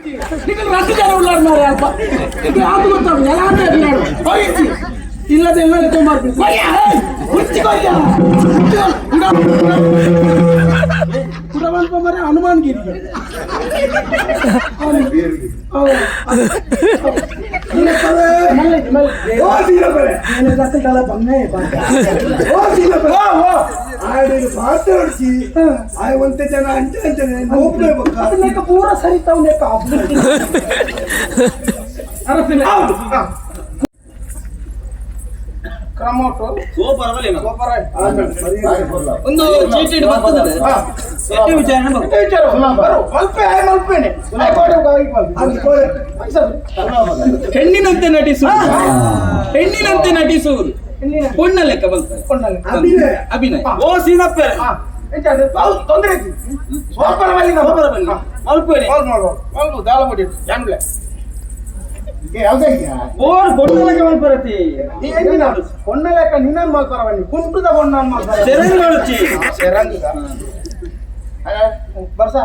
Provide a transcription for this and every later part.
ರಸಿಕರು ಉಳ್ಳಾರ ಮಾರೆ ಅಲ್ಪ ಯಾವುದು ಗೊತ್ತಾಗ ಎಲ್ಲ ಇಲ್ಲದೆ ಎಲ್ಲ ತೊಂಬರ್ಬೇಕು ಮರೆ ಹನುಮಾನ್ ಗಿರಿಗೆ ಮಾತಾಡಿಸಿ ಒಂದೇ ಜನ ಅಂಚೆ ಪೂರ ಸರಿತಾವ್ ಕ್ರಮೋಟು ಒಂದು ಚೀಟಿ ಹೆಣ್ಣಿನಂತೆ ನಟಿಸುವುದು ಪೊಣ್ಣ ಲೆಕ್ಕ ಅಭಿನಯ ಓ ಸೀನಪ್ಪ ತೊಂದರೆ பொண்ண ಲೆಕ್ಕ ನಿನ್ನ ಮಾಡ್ತಾರವನಿ ಕುಂಟುದ பொண்ண ಮಾಡ್ತಾರೆ ಬರ್ಸ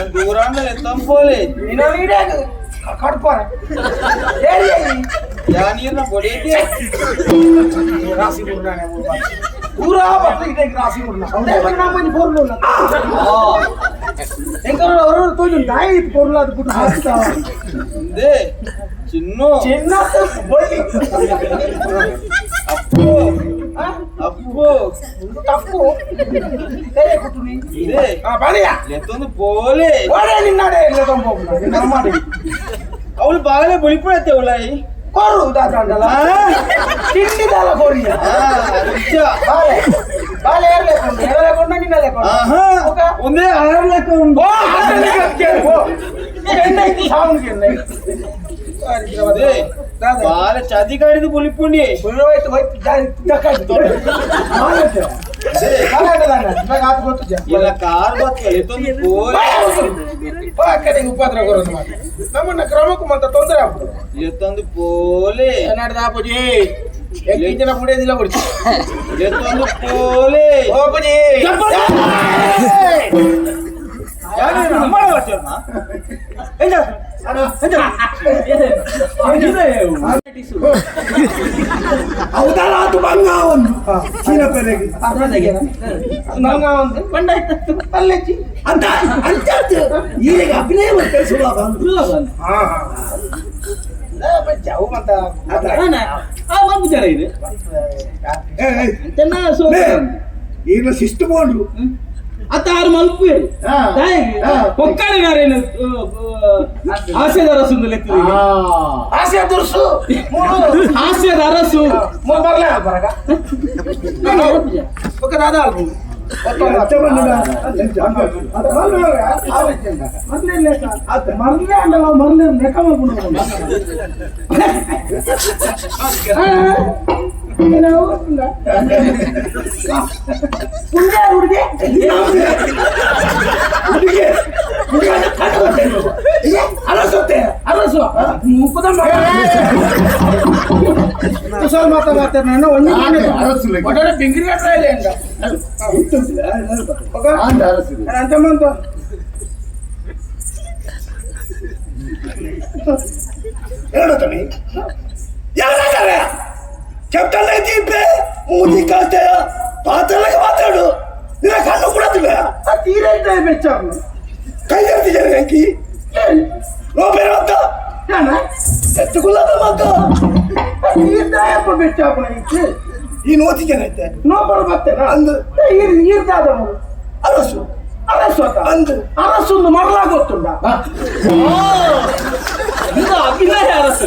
ದೂರಾಂಗಲೆ ತಂಪೋಲೆ ಕಡ್ಪಾರೆ ನೀರ್ನ ಬಡಿಯಕ್ಕೆ ರಾಶಿ ಗುರುನಾನೆ ಪೂರಾ ಬರ್ತಿದೆ ರಾಶಿ ಗುರುನಾನೆ ಪೂರ್ಣ ಅವರು ತೋಜು ನಾಯಿ ಪೂರ್ಣ ಅದು ಬಿಟ್ಟು ಹಾಕ್ತಾ ಚಿನ್ನ ಬಳ್ಳಿ ಅಪ್ಪು ತಪ್ಪು ಬೇರೆ ಕುಟುನಿ ಬಾಳೆಯ ಲೆತ್ತೊಂದು ಪೋಲೆ ಒಳ್ಳೆ ನಿನ್ನಾಡೆ ಇಲ್ಲ ಮಾಡಿ ಅವಳು ಬಾಗಲೇ ಬಳಿಪಡತ್ತೆ ಅವಳಾಯಿ ಕೊರು ದಾದಲ್ಲ ತಿಂಡಿದಲ್ಲ ಕೊರಿಯ ಬಾಳೆ ಬಾಳೆ ಎರಲೇಕೊಂಡ ನಿನ್ನಲೇಕೊಂಡ ಒಂದೇ ಆರ್ಲೇಕೊಂಡು ಬಾಲ ಚಾದಿ ಕಾಡಿದು ಬುಲಿಪುಂಡಿ ಇಲ್ಲ ಕಾರ್ ಉಪದ್ರ ಕೊರೋದು ನಮ್ಮನ್ನ ಕ್ರಮಕ್ಕೂ ಮತ್ತೆ ತೊಂದರೆ ಆಗ್ಬೋದು ಎತ್ತೊಂದು ಪೋಲೆ ಕನ್ನಡದ ಅಪ್ಪಜಿ ಜನ ಕುಡಿಯೋದಿಲ್ಲ ಬಿಡ್ತಿ ಎತ್ತೊಂದು ಪೋಲೆ ಹೋಗ್ಬಜಿ ಹೌದಲ್ಲ ಅದು ಭಂಗ ಒಂದು ಚೀನಪೆರೆಗೆ ಭಂಗ ಒಂದು ಬಂಡಾಯ್ತು ಅಲ್ಲೆಚ್ಚಿ ಅಂತ ಅಂಚತ್ತು ಈಗ ಅಭಿನಯ ಮತ್ತೆ ಸುಲಭ ಜಾವು ಮತ್ತ ಜನ ಇದೆ ಈಗ ಶಿಸ್ತು ಬೋಂಡು ಅತ್ತಾರು ಮಲ್ಪೇರು ಒಕ್ಕಲಿಗಾರೇನು ಹಾಸ್ಯದ ಅರಸು ಹಾಸ್ಯ ದುರ್ಸು ಹಾಸ್ಯದ ಅರಸು ಬರ್ಲೇ ಬರಗ ದಾದ ಅಲ್ಬು ಮರ್ಲೆ ಅಂಡಲ್ಲ ಮರ್ಲೆ ಲೆಕ್ಕ ಮಾಡ್ಕೊಂಡು ಹುಡುಗಿ ಅರಸುತ್ತೆ ಅರಸು ಮುಖದ ಕುಸಲ್ ಮಾತಾಡ್ತಾರೆ ನಾನು ಒಳ್ಳೆ ಬಿಂಗ್ರಿ ಹತ್ರ ಇಲ್ಲ ಅಂತಮ್ಮಂತ ಹೇಳುತ್ತಾನೆ ಯಾರಾಗಾರೆ ಕೆಪ್ಟನ್ ಐತಿ ಮೂಜಿ ಕಳ್ತೆ ಪಾತ್ರಕ್ಕೆ ಮಾತಾಡು ನಿನ್ನ ಕಣ್ಣು ಕೊಡತ್ತಿಲ್ಲ ತೀರಾ ಬೆಚ್ಚ ಕೈ ಜರ್ತಿದ್ದಾರೆ ಅಂಕಿ ನೋ ಬೇರೆ ಅಂತ ಎತ್ತುಕೊಳ್ಳದ ಮಾತ ತೀರ್ದಾಯಪ್ಪ ಬೆಚ್ಚ ಈ ನೋತಿ ಜನ ಐತೆ ನೋ ಬರ್ತೇನೆ ಅಂದು ಈರ್ದಾದ ಅರಸು ಅರಸು ಅಂದು ಅರಸು ಒಂದು ಮರಳ ಗೊತ್ತುಂಡ ಅಭಿನಯ ಅರಸು